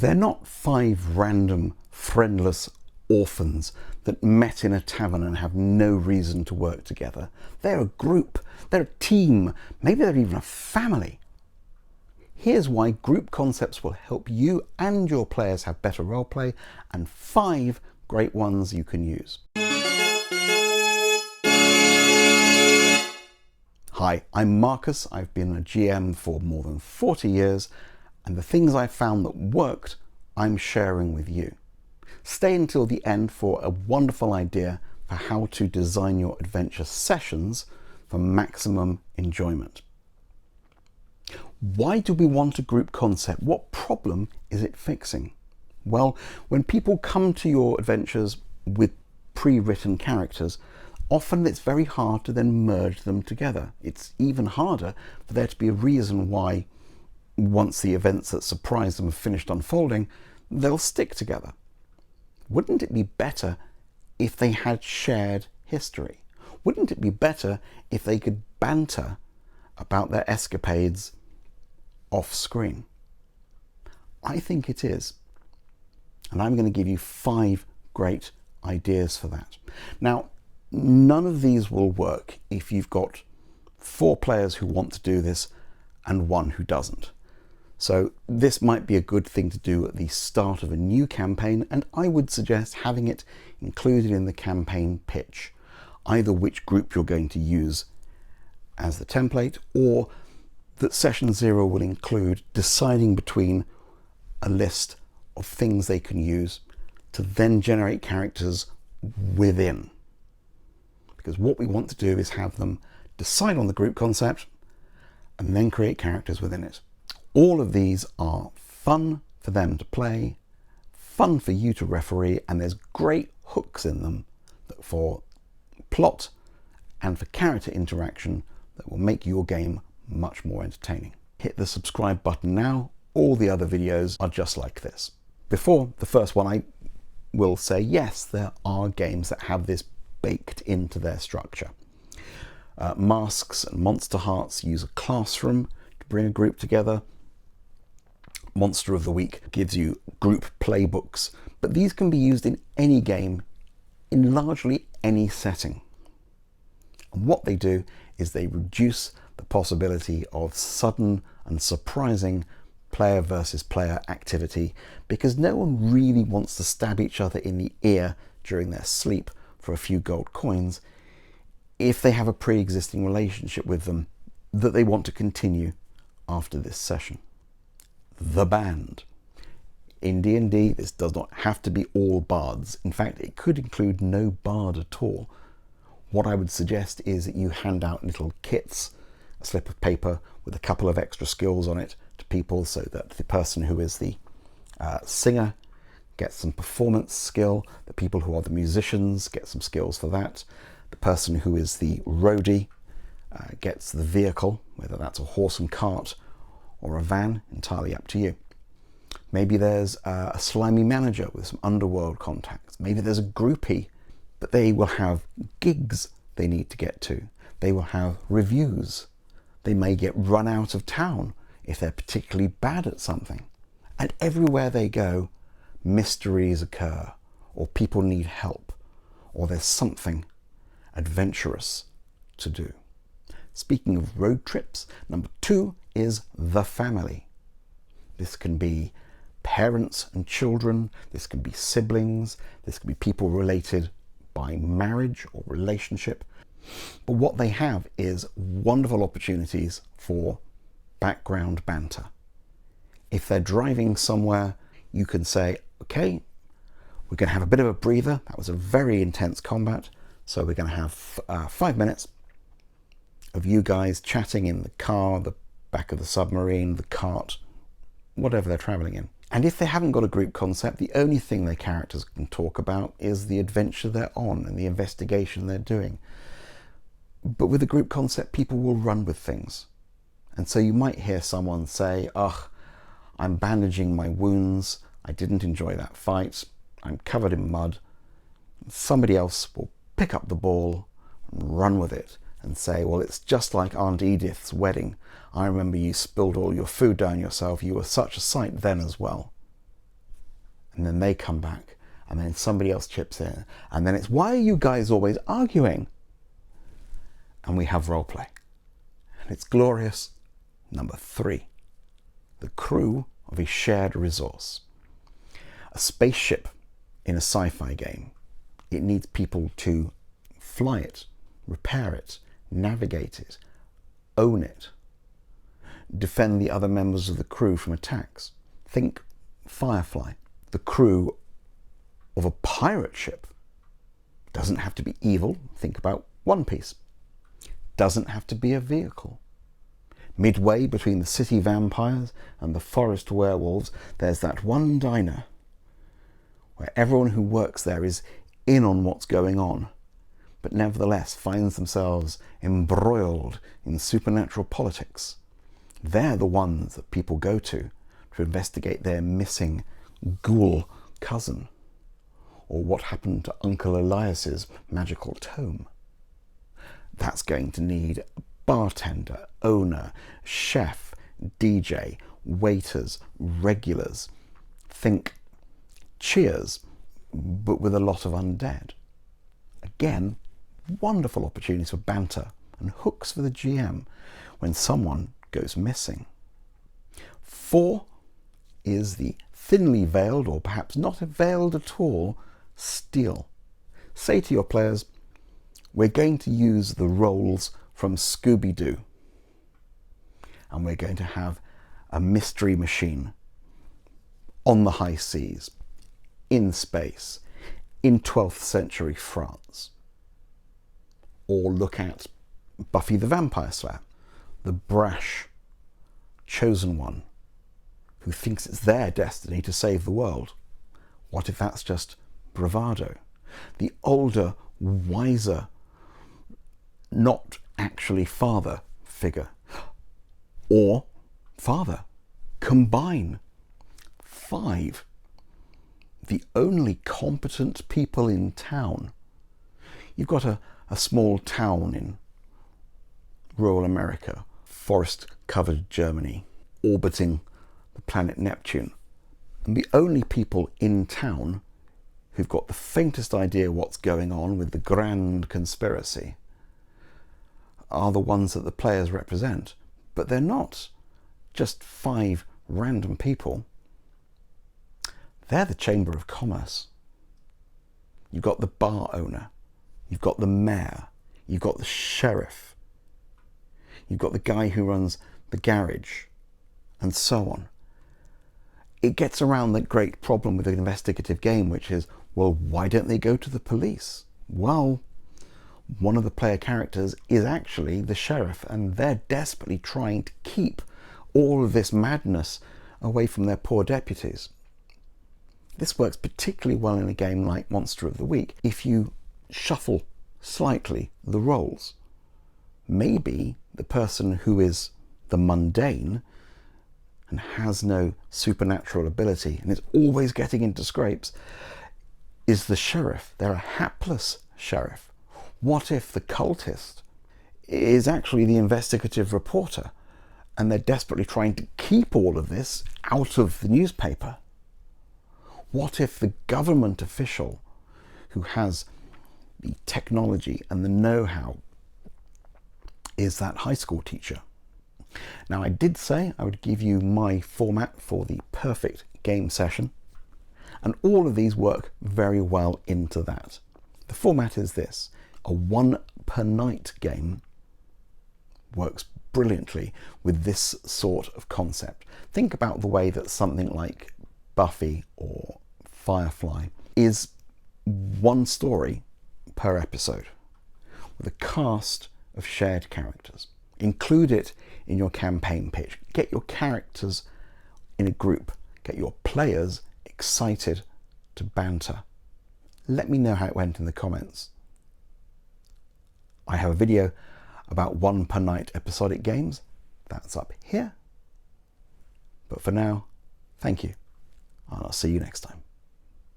They're not 5 random, friendless orphans that met in a tavern and have no reason to work together. They're a group, they're a team, maybe they're even a family. Here's why group concepts will help you and your players have better roleplay, and 5 great ones you can use. Hi, I'm Marcus. I've been a GM for more than 40 years, and the things I found that worked, I'm sharing with you. Stay until the end for a wonderful idea for how to design your adventure sessions for maximum enjoyment. Why do we want a group concept? What problem is it fixing? Well, when people come to your adventures with pre-written characters, often it's very hard to then merge them together. It's even harder for there to be a reason why, once the events that surprise them have finished unfolding, they'll stick together. Wouldn't it be better if they had shared history? Wouldn't it be better if they could banter about their escapades off screen? I think it is. And I'm going to give you 5 great ideas for that. Now, none of these will work if you've got 4 players who want to do this and 1 who doesn't. So this might be a good thing to do at the start of a new campaign, and I would suggest having it included in the campaign pitch, either which group you're going to use as the template, or that session 0 will include deciding between a list of things they can use to then generate characters within. Because what we want to do is have them decide on the group concept and then create characters within it. All of these are fun for them to play, fun for you to referee, and there's great hooks in them for plot and for character interaction that will make your game much more entertaining. Hit the subscribe button now. All the other videos are just like this. Before the first one, I will say yes, there are games that have this baked into their structure. Masks and Monster Hearts use a classroom to bring a group together. Monster of the Week gives you group playbooks, but these can be used in any game, in largely any setting. And what they do is they reduce the possibility of sudden and surprising player versus player activity, because no one really wants to stab each other in the ear during their sleep for a few gold coins if they have a pre-existing relationship with them that they want to continue after this session. The band. In D&D, this does not have to be all bards. In fact, it could include no bard at all. What I would suggest is that you hand out little kits, a slip of paper with a couple of extra skills on it to people, so that the person who is the singer gets some performance skill, the people who are the musicians get some skills for that, the person who is the roadie gets the vehicle, whether that's a horse and cart or a van, entirely up to you. Maybe there's a slimy manager with some underworld contacts. Maybe there's a groupie, but they will have gigs they need to get to. They will have reviews. They may get run out of town if they're particularly bad at something. And everywhere they go, mysteries occur, or people need help, or there's something adventurous to do. Speaking of road trips, number 2 is the family. This can be parents and children, this can be siblings, this can be people related by marriage or relationship. But what they have is wonderful opportunities for background banter. If they're driving somewhere, you can say, okay, we're going to have a bit of a breather. That was a very intense combat. So we're going to have 5 minutes of you guys chatting in the car, the back of the submarine, the cart, whatever they're traveling in. And if they haven't got a group concept, the only thing their characters can talk about is the adventure they're on and the investigation they're doing. But with a group concept, people will run with things. And so you might hear someone say, ugh, I'm bandaging my wounds, I didn't enjoy that fight, I'm covered in mud. Somebody else will pick up the ball and run with it and say, well, it's just like Aunt Edith's wedding. I remember you spilled all your food down yourself. You were such a sight then as well. and then they come back, and then somebody else chips in, and then it's, why are you guys always arguing? And we have roleplay. And it's glorious. Number 3, the crew of a shared resource. A spaceship in a sci-fi game, it needs people to fly it, repair it, navigate it, own it, defend the other members of the crew from attacks. Think Firefly. The crew of a pirate ship doesn't have to be evil. Think about One Piece. Doesn't have to be a vehicle. Midway between the city vampires and the forest werewolves, there's that one diner where everyone who works there is in on what's going on, but nevertheless finds themselves embroiled in supernatural politics. They're the ones that people go to investigate their missing ghoul cousin, or what happened to Uncle Elias's magical tome. That's going to need a bartender, owner, chef, DJ, waiters, regulars. Think Cheers, but with a lot of undead. Again, wonderful opportunities for banter and hooks for the GM when someone goes missing. 4 is the thinly veiled, or perhaps not veiled at all, steal. Say to your players, we're going to use the roles from Scooby-Doo, and we're going to have a mystery machine on the high seas, in space, in 12th century France. Or look at Buffy the Vampire Slayer, the brash chosen one who thinks it's their destiny to save the world. What if that's just bravado? The older, wiser, not actually father figure. Or father. Combine. 5. The only competent people in town. You've got a small town in rural America, forest-covered Germany, orbiting the planet Neptune. And the only people in town who've got the faintest idea what's going on with the grand conspiracy are the ones that the players represent. But they're not just 5 random people. They're the Chamber of Commerce. You've got the bar owner, you've got the mayor, you've got the sheriff, you've got the guy who runs the garage, and so on. It gets around that great problem with an investigative game, which is, well, why don't they go to the police? Well, one of the player characters is actually the sheriff, and they're desperately trying to keep all of this madness away from their poor deputies. This works particularly well in a game like Monster of the Week if you shuffle slightly the roles. Maybe the person who is the mundane and has no supernatural ability and is always getting into scrapes is the sheriff. They're a hapless sheriff. What if the cultist is actually the investigative reporter and they're desperately trying to keep all of this out of the newspaper? What if the government official who has the technology and the know-how is that high school teacher? Now, I did say I would give you my format for the perfect game session, and all of these work very well into that. The format is this: a 1 per night game works brilliantly with this sort of concept. Think about the way that something like Buffy or Firefly is 1 story per episode with a cast of shared characters. Include it in your campaign pitch. Get your characters in a group. Get your players excited to banter. Let me know how it went in the comments. I have a video about 1 per night episodic games. That's up here. But for now, thank you, and I'll see you next time.